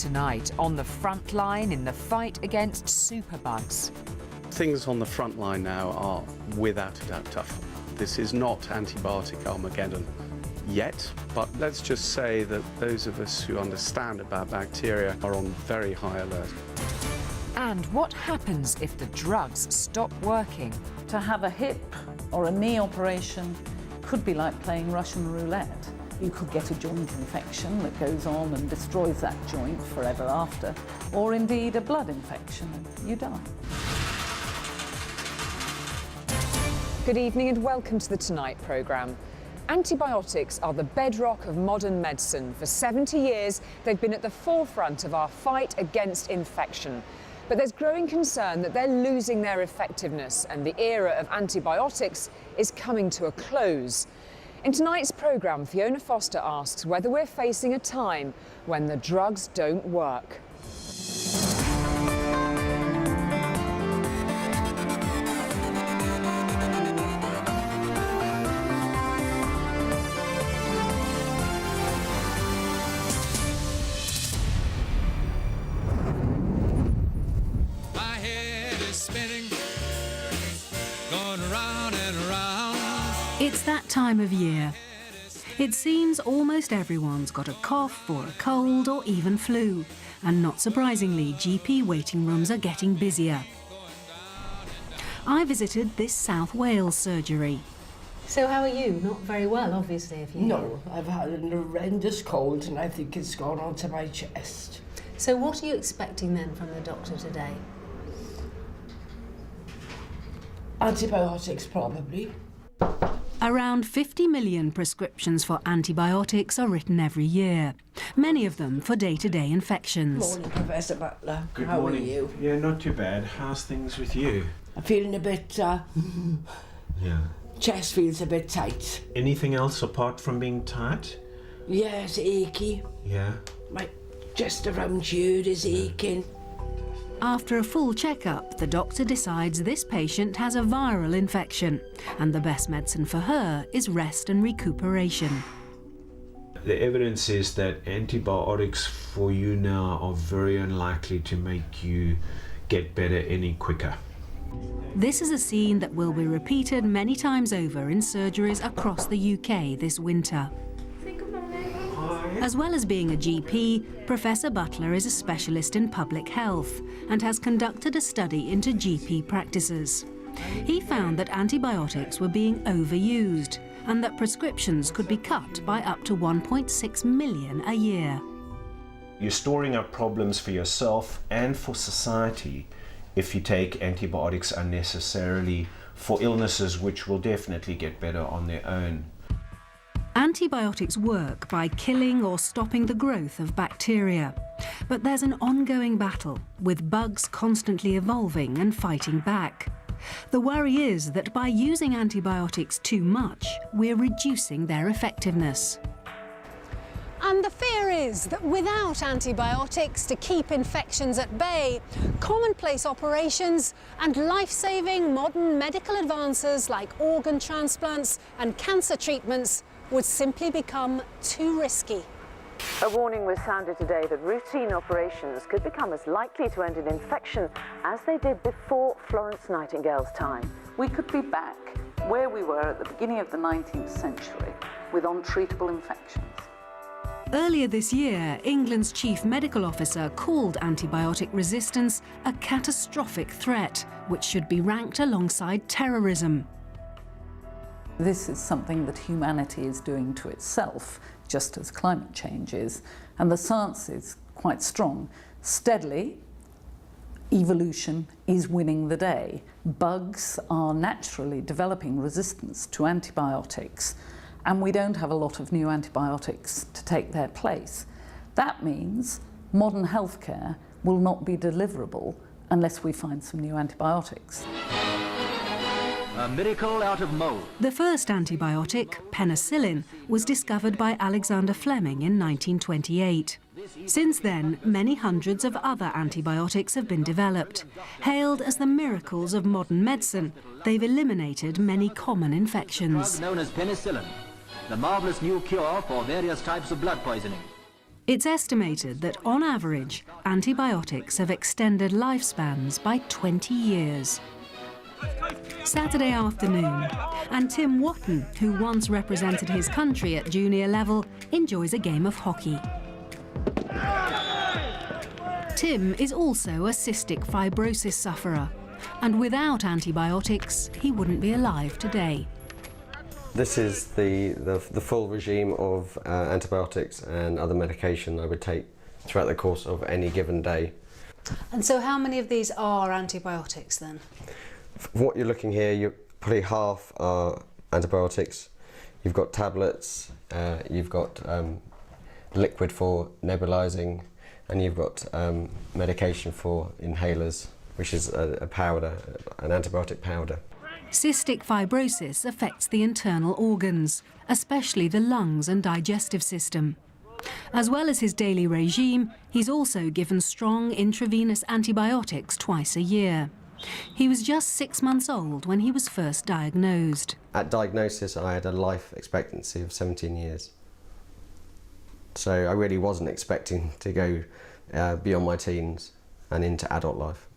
tonight on the front line in the fight against superbugs. Things on the front line now are without a doubt tough. This is not antibiotic Armageddon yet, but let's just say that those of us who understand about bacteria are on very high alert. And what happens if the drugs stop working? To have a hip or a knee operation could be like playing Russian roulette. You could get a joint infection that goes on and destroys that joint forever after, or indeed a blood infection and you die. Good evening and welcome to the Tonight programme. Antibiotics are the bedrock of modern medicine. For 70 years, they've been at the forefront of our fight against infection. But there's growing concern that they're losing their effectiveness and the era of antibiotics is coming to a close. In tonight's programme, Fiona Foster asks whether we're facing a time when the drugs don't work. It's that time of year. It seems almost everyone's got a cough or a cold or even flu. And not surprisingly, GP waiting rooms are getting busier. I visited this South Wales surgery. So how are you? Not very well, obviously, if you... No, I've had an horrendous cold and I think it's gone onto my chest. So what are you expecting then from the doctor today? Antibiotics, probably. Around 50 million prescriptions for antibiotics are written every year, many of them for day-to-day infections. Morning, Professor Butler. Good How morning. are you? Yeah, not too bad. How's things with you? I'm feeling a bit, Yeah. chest feels a bit tight. Anything else apart from being tight? Yeah, it's achy. Yeah. My chest around here is aching. After a full checkup, the doctor decides this patient has a viral infection, and the best medicine for her is rest and recuperation. The evidence is that antibiotics for you now are very unlikely to make you get better any quicker. This is a scene that will be repeated many times over in surgeries across the UK this winter. As well as being a GP, Professor Butler is a specialist in public health and has conducted a study into GP practices. He found that antibiotics were being overused and that prescriptions could be cut by up to 1.6 million a year. You're storing up problems for yourself and for society if you take antibiotics unnecessarily for illnesses which will definitely get better on their own. Antibiotics work by killing or stopping the growth of bacteria. But there's an ongoing battle, with bugs constantly evolving and fighting back. The worry is that by using antibiotics too much, we're reducing their effectiveness. And the fear is that without antibiotics to keep infections at bay, commonplace operations and life-saving modern medical advances like organ transplants and cancer treatments would simply become too risky. A warning was sounded today that routine operations could become as likely to end in infection as they did before Florence Nightingale's time. We could be back where we were at the beginning of the 19th century with untreatable infections. Earlier this year, England's chief medical officer called antibiotic resistance a catastrophic threat, which should be ranked alongside terrorism. This is something that humanity is doing to itself, just as climate change is, and the science is quite strong. Steadily, evolution is winning the day. Bugs are naturally developing resistance to antibiotics, and we don't have a lot of new antibiotics to take their place. That means modern healthcare will not be deliverable unless we find some new antibiotics. A miracle out of mold. The first antibiotic, penicillin, was discovered by Alexander Fleming in 1928. Since then, many hundreds of other antibiotics have been developed. Hailed as the miracles of modern medicine, they've eliminated many common infections. Drug known as penicillin, the marvelous new cure for various types of blood poisoning. It's estimated that, on average, antibiotics have extended lifespans by 20 years. Saturday afternoon, and Tim Wotton, who once represented his country at junior level, enjoys a game of hockey. Tim is also a cystic fibrosis sufferer, and without antibiotics, he wouldn't be alive today. This is the full regime of antibiotics and other medication I would take throughout the course of any given day. And so how many of these are antibiotics then? For what you're looking here, probably half are antibiotics. You've got tablets, you've got liquid for nebulizing, and you've got medication for inhalers, which is a powder, an antibiotic powder. Cystic fibrosis affects the internal organs, especially the lungs and digestive system. As well as his daily regime, he's also given strong intravenous antibiotics twice a year. He was just 6 months old when he was first diagnosed. At diagnosis, I had a life expectancy of 17 years. So I really wasn't expecting to go beyond my teens and into adult life.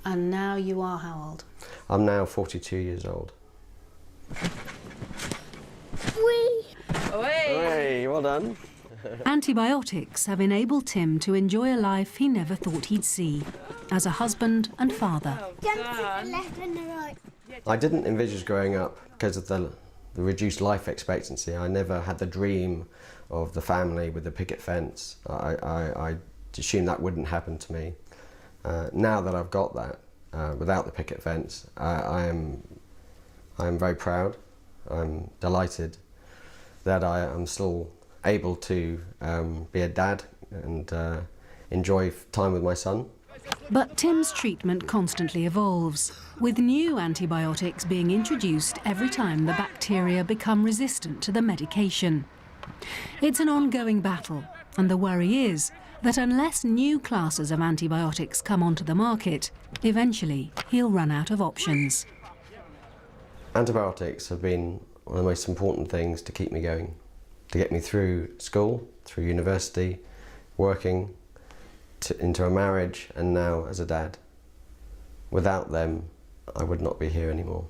And now you are how old? I'm now 42 years old. Whee! Hey, well done. Antibiotics have enabled Tim to enjoy a life he never thought he'd see, as a husband and father. Jump to the left and the right. I didn't envisage growing up because of the reduced life expectancy. I never had the dream of the family with the picket fence. I assumed that wouldn't happen to me. Now that I've got that, without the picket fence, I am very proud. I'm delighted that I am still able to be a dad and enjoy time with my son. But Tim's treatment constantly evolves, with new antibiotics being introduced every time the bacteria become resistant to the medication. It's an ongoing battle, and the worry is that unless new classes of antibiotics come onto the market, eventually he'll run out of options. Antibiotics have been one of the most important things to keep me going, to get me through school, through university, working, into a marriage, and now as a dad. Without them, I would not be here anymore.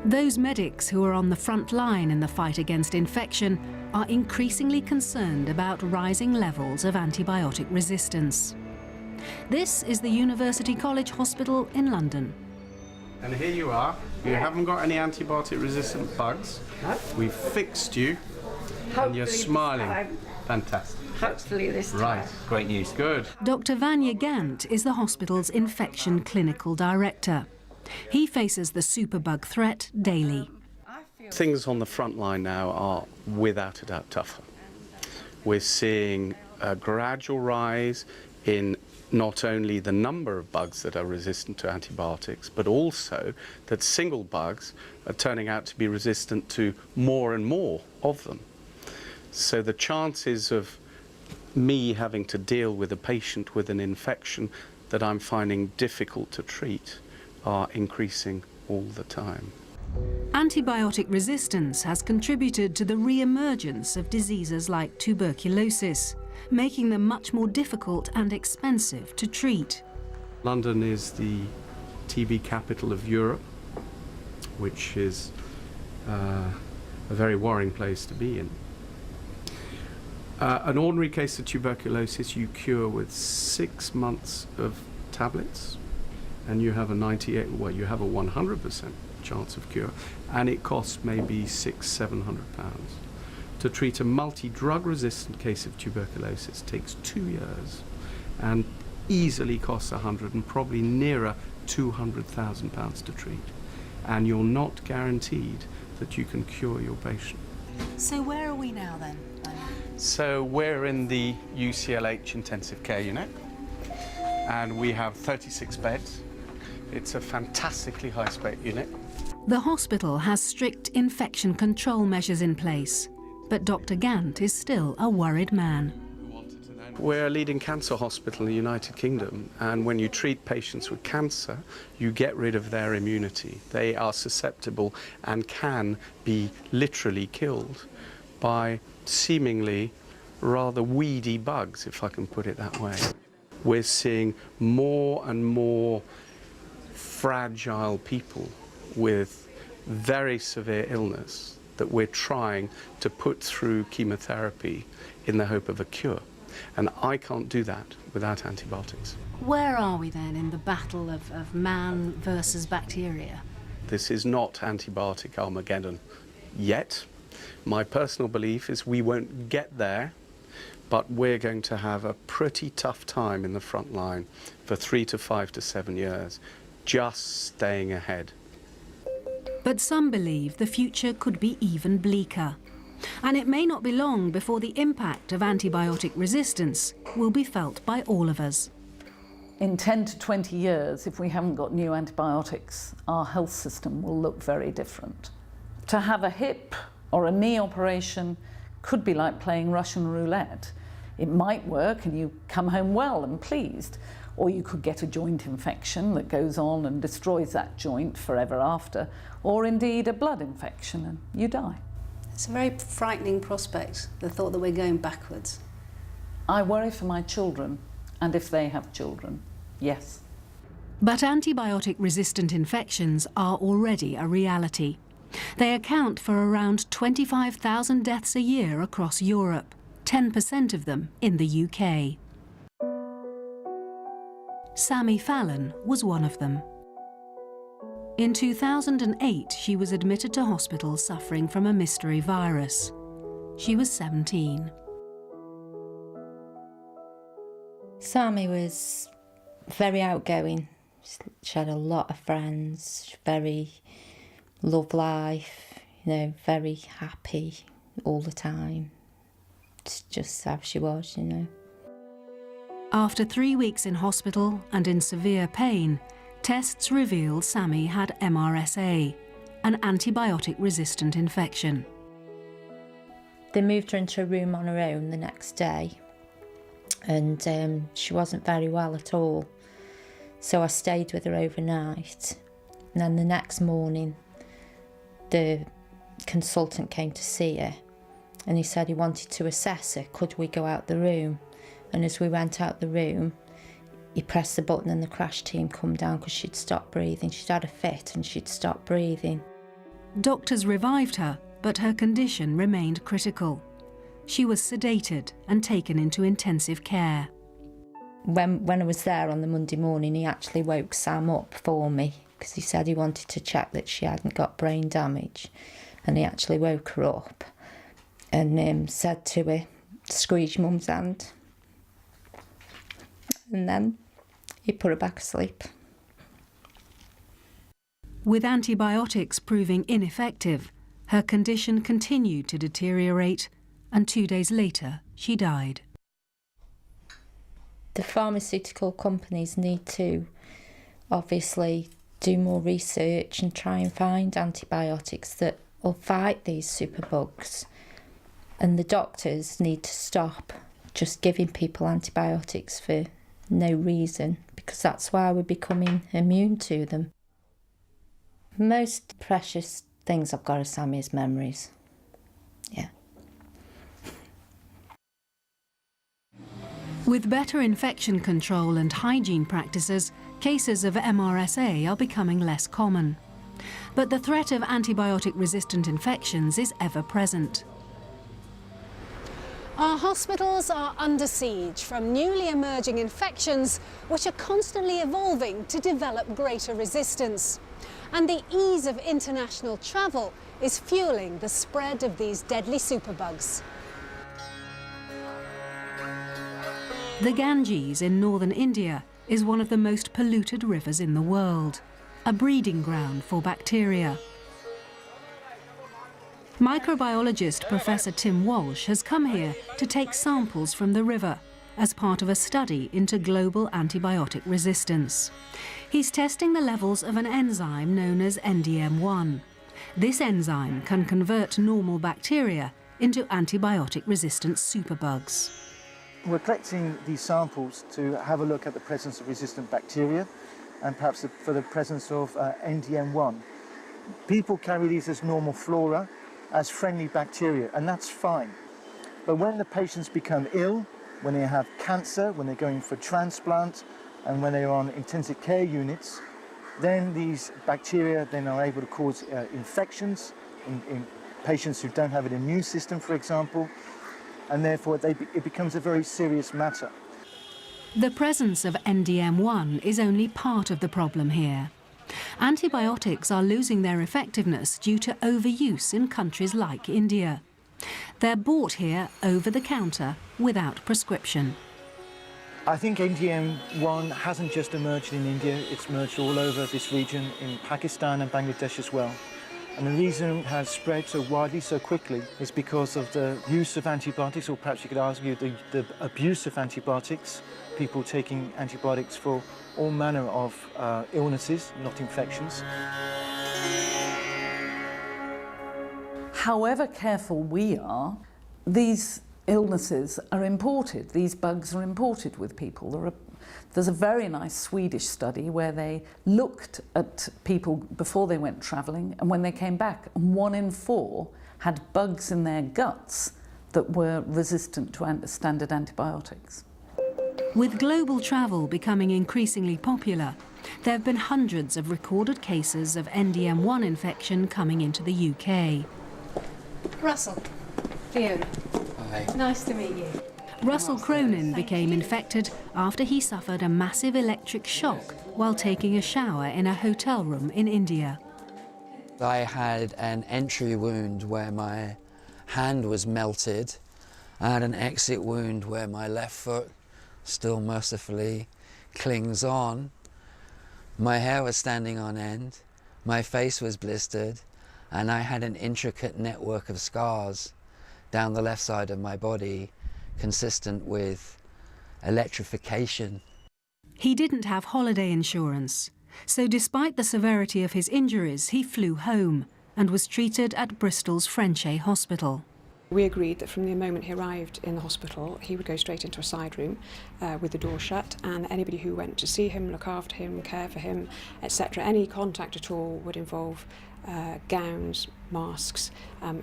Those medics who are on the front line in the fight against infection are increasingly concerned about rising levels of antibiotic resistance. This is the University College Hospital in London. And here you are. You haven't got any antibiotic-resistant bugs. We've fixed you, and you're smiling. Fantastic. Hopefully this time. Right. Great news. Good. Dr. Vanya Gant is the hospital's infection clinical director. He faces the superbug threat daily. Things on the front line now are without a doubt tougher. We're seeing a gradual rise in not only the number of bugs that are resistant to antibiotics, but also that single bugs are turning out to be resistant to more and more of them. So the chances of me having to deal with a patient with an infection that I'm finding difficult to treat are increasing all the time. Antibiotic resistance has contributed to the re-emergence of diseases like tuberculosis, making them much more difficult and expensive to treat. London is the TB capital of Europe, which is a very worrying place to be in. An ordinary case of tuberculosis you cure with 6 months of tablets, and you have a 100% chance of cure, and it costs maybe £600–700. To treat a multi-drug resistant case of tuberculosis takes 2 years and easily costs 100 and probably nearer £200,000 to treat. And you're not guaranteed that you can cure your patient. So where are we now then? So we're in the UCLH intensive care unit, and we have 36 beds. It's a fantastically high-spec unit. The hospital has strict infection control measures in place, but Dr. Gant is still a worried man. We're a leading cancer hospital in the United Kingdom, and when you treat patients with cancer, you get rid of their immunity. They are susceptible and can be literally killed by seemingly rather weedy bugs, if I can put it that way. We're seeing more and more fragile people with very severe illness that we're trying to put through chemotherapy in the hope of a cure. And I can't do that without antibiotics. Where are we then in the battle of man versus bacteria? This is not antibiotic Armageddon yet. My personal belief is we won't get there, but we're going to have a pretty tough time in the front line for 3 to 5 to 7 years, just staying ahead. But some believe the future could be even bleaker. And it may not be long before the impact of antibiotic resistance will be felt by all of us. In 10 to 20 years, if we haven't got new antibiotics, our health system will look very different. To have a hip or a knee operation could be like playing Russian roulette. It might work and you come home well and pleased, or you could get a joint infection that goes on and destroys that joint forever after, or indeed a blood infection and you die. It's a very frightening prospect, the thought that we're going backwards. I worry for my children, and if they have children, yes. But antibiotic-resistant infections are already a reality. They account for around 25,000 deaths a year across Europe, 10% of them in the UK. Sammy Fallon was one of them. In 2008, she was admitted to hospital suffering from a mystery virus. She was 17. Sammy was very outgoing. She had a lot of friends, very love life, you know, very happy all the time. It's just how she was, you know. After 3 weeks in hospital and in severe pain, tests revealed Sammy had MRSA, an antibiotic-resistant infection. They moved her into a room on her own the next day, and she wasn't very well at all. So I stayed with her overnight, and then the next morning the consultant came to see her, and he said he wanted to assess her. Could we go out the room? And as we went out the room, he pressed the button and the crash team come down because she'd stopped breathing. She'd had a fit and she'd stopped breathing. Doctors revived her, but her condition remained critical. She was sedated and taken into intensive care. When I was there on the Monday morning, he actually woke Sam up for me because he said he wanted to check that she hadn't got brain damage. And he actually woke her up and said to her, "Squeeze your mum's hand." And then he put her back asleep. With antibiotics proving ineffective, her condition continued to deteriorate, and 2 days later she died. The pharmaceutical companies need to obviously do more research and try and find antibiotics that will fight these superbugs. And the doctors need to stop just giving people antibiotics for no reason, because that's why we're becoming immune to them. Most precious things I've got of Sammy is memories. Yeah. With better infection control and hygiene practices, cases of MRSA are becoming less common. But the threat of antibiotic-resistant infections is ever present. Our hospitals are under siege from newly emerging infections which are constantly evolving to develop greater resistance. And the ease of international travel is fueling the spread of these deadly superbugs. The Ganges in northern India is one of the most polluted rivers in the world, a breeding ground for bacteria. Microbiologist Professor Tim Walsh has come here to take samples from the river as part of a study into global antibiotic resistance. He's testing the levels of an enzyme known as NDM1. This enzyme can convert normal bacteria into antibiotic-resistant superbugs. We're collecting these samples to have a look at the presence of resistant bacteria and perhaps for the presence of NDM1. People carry these as normal flora, as friendly bacteria, and that's fine. But when the patients become ill, when they have cancer, when they're going for transplant, and when they're on intensive care units, then these bacteria then are able to cause infections in patients who don't have an immune system, for example, and therefore it becomes a very serious matter. The presence of NDM1 is only part of the problem here. Antibiotics are losing their effectiveness due to overuse in countries like India. They're bought here over the counter without prescription. I think NDM1 hasn't just emerged in India, it's emerged all over this region, in Pakistan and Bangladesh as well. And the reason it has spread so widely, so quickly, is because of the use of antibiotics, or perhaps you could argue the abuse of antibiotics, people taking antibiotics for all manner of illnesses, not infections. However careful we are, these illnesses are imported. These bugs are imported with people. There's a very nice Swedish study where they looked at people before they went travelling, and when they came back, 1 in 4 had bugs in their guts that were resistant to standard antibiotics. With global travel becoming increasingly popular, there have been hundreds of recorded cases of NDM1 infection coming into the UK. Russell, Fiona. Hi. Nice to meet you. Russell Cronin became infected after he suffered a massive electric shock while taking a shower in a hotel room in India. I had an entry wound where my hand was melted. I had an exit wound where my left foot still mercifully clings on. My hair was standing on end, my face was blistered, and I had an intricate network of scars down the left side of my body, consistent with electrification. He didn't have holiday insurance, so despite the severity of his injuries, he flew home and was treated at Bristol's Frenchay Hospital. We agreed that from the moment he arrived in the hospital, he would go straight into a side room with the door shut, and anybody who went to see him, look after him, care for him, etc., any contact at all would involve gowns, masks,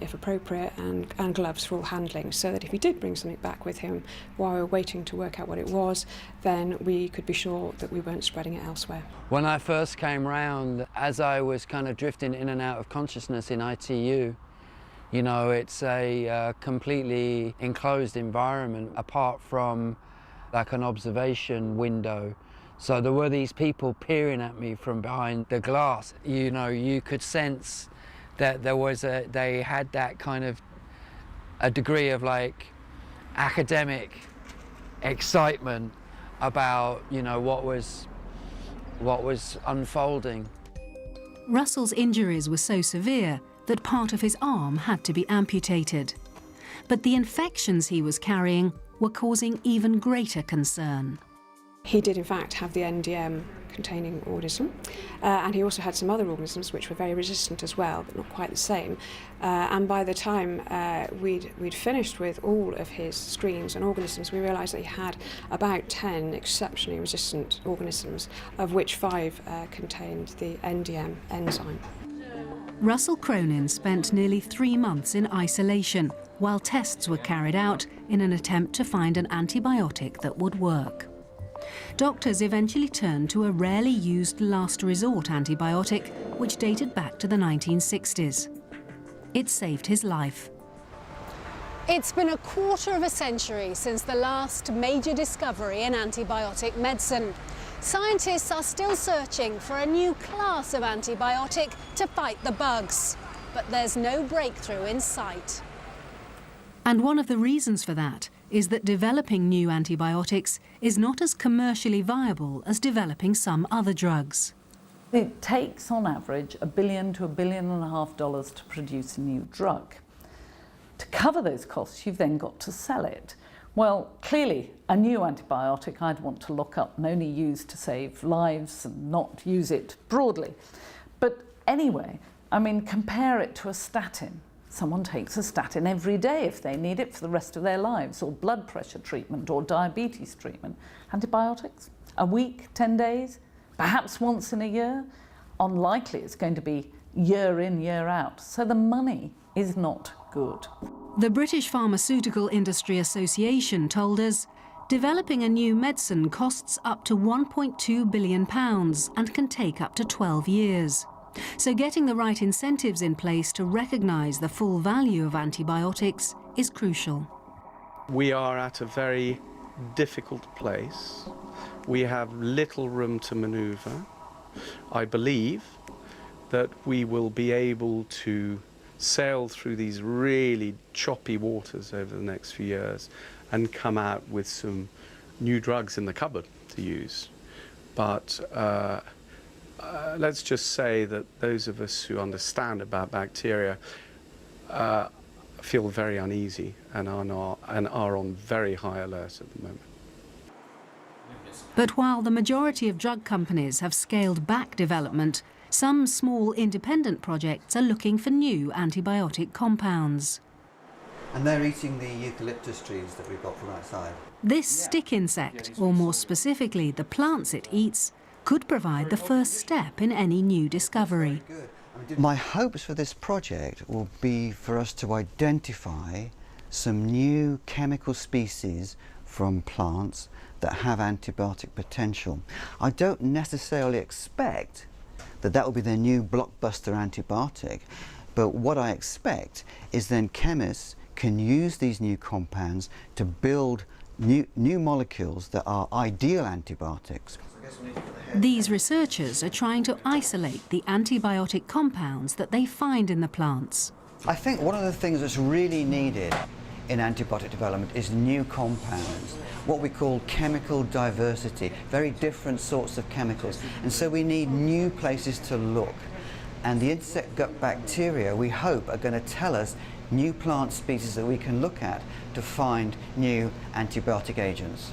if appropriate, and gloves for all handling, so that if he did bring something back with him while we were waiting to work out what it was, then we could be sure that we weren't spreading it elsewhere. When I first came round, as I was kind of drifting in and out of consciousness in ITU, you know, it's a completely enclosed environment apart from like an observation window. So there were these people peering at me from behind the glass. You know, you could sense that they had that kind of a degree of like academic excitement about, you know, what was unfolding. Russell's injuries were so severe that part of his arm had to be amputated. But the infections he was carrying were causing even greater concern. He did in fact have the NDM containing organism, and he also had some other organisms which were very resistant as well, but not quite the same. And by the time we'd finished with all of his screens and organisms, we realised that he had about 10 exceptionally resistant organisms, of which 5 contained the NDM enzyme. Russell Cronin spent nearly 3 months in isolation while tests were carried out in an attempt to find an antibiotic that would work. Doctors eventually turned to a rarely used last resort antibiotic which dated back to the 1960s. It saved his life. It's been a quarter of a century since the last major discovery in antibiotic medicine. Scientists are still searching for a new class of antibiotic to fight the bugs, but there's no breakthrough in sight. And one of the reasons for that is that developing new antibiotics is not as commercially viable as developing some other drugs. It takes on average $1 billion to $1.5 billion to produce a new drug. To cover those costs, you've then got to sell it. Well, clearly, a new antibiotic I'd want to look up and only use to save lives and not use it broadly. But anyway, I mean, compare it to a statin. Someone takes a statin every day if they need it for the rest of their lives, or blood pressure treatment or diabetes treatment. Antibiotics? A week, 10 days, perhaps once in a year? Unlikely it's going to be year in, year out. So the money is not good. The British Pharmaceutical Industry Association told us developing a new medicine costs up to £1.2 billion and can take up to 12 years. So getting the right incentives in place to recognise the full value of antibiotics is crucial. We are at a very difficult place. We have little room to manoeuvre. I believe that we will be able to sail through these really choppy waters over the next few years and come out with some new drugs in the cupboard to use. But let's just say that those of us who understand about bacteria feel very uneasy and are on very high alert at the moment. But while the majority of drug companies have scaled back development, some small independent projects are looking for new antibiotic compounds. And they're eating the eucalyptus trees that we've got from outside. This stick insect, or more specifically the plants it eats, could provide the first step in any new discovery. My hopes for this project will be for us to identify some new chemical species from plants that have antibiotic potential. I don't necessarily expect that that will be the new blockbuster antibiotic, but what I expect is then chemists can use these new compounds to build new molecules that are ideal antibiotics. These researchers are trying to isolate the antibiotic compounds that they find in the plants. I think one of the things that's really needed in antibiotic development is new compounds, what we call chemical diversity, very different sorts of chemicals. And so we need new places to look. And the insect gut bacteria, we hope, are going to tell us new plant species that we can look at to find new antibiotic agents.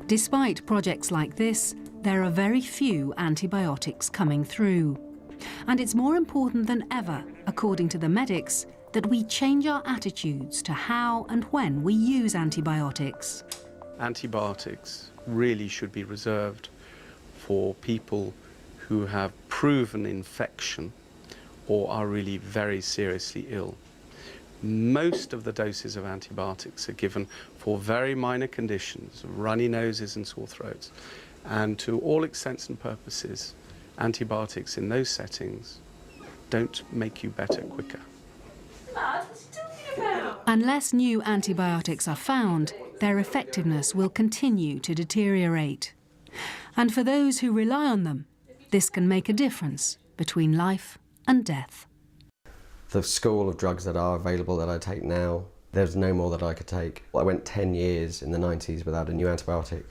Despite projects like this, there are very few antibiotics coming through. And it's more important than ever, according to the medics, that we change our attitudes to how and when we use antibiotics. Antibiotics really should be reserved for people who have proven infection or are really very seriously ill. Most of the doses of antibiotics are given for very minor conditions, runny noses and sore throats. And to all extents and purposes, antibiotics in those settings don't make you better quicker. Unless new antibiotics are found, their effectiveness will continue to deteriorate. And for those who rely on them, this can make a difference between life and death. The school of drugs that are available that I take now, there's no more that I could take. I went 10 years in the 90s without a new antibiotic,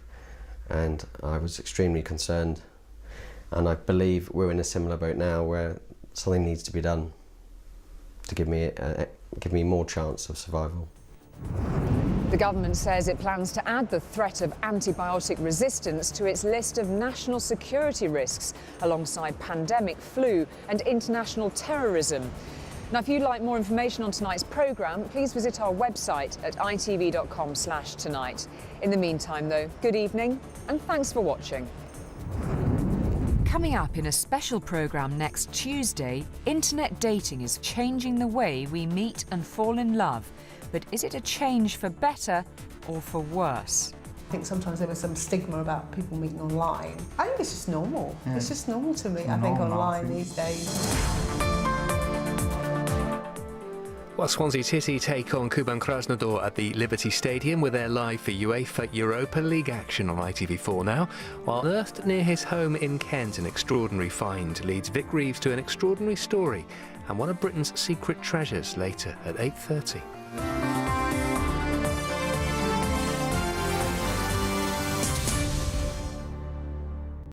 and I was extremely concerned. And I believe we're in a similar boat now where something needs to be done to give me more chance of survival. The government says it plans to add the threat of antibiotic resistance to its list of national security risks, alongside pandemic flu and international terrorism. Now, if you'd like more information on tonight's programme, please visit our website at itv.com/tonight. In the meantime, though, good evening and thanks for watching. Coming up in a special programme next Tuesday, internet dating is changing the way we meet and fall in love. But is it a change for better or for worse? I think sometimes there was some stigma about people meeting online. I think it's just normal. Yeah. It's just normal to meet, I think, online these days. Well, Swansea City take on Kuban Krasnodar at the Liberty Stadium with their live for UEFA Europa League action on ITV4 now. While unearthed near his home in Kent, an extraordinary find leads Vic Reeves to an extraordinary story and one of Britain's secret treasures later at 8:30.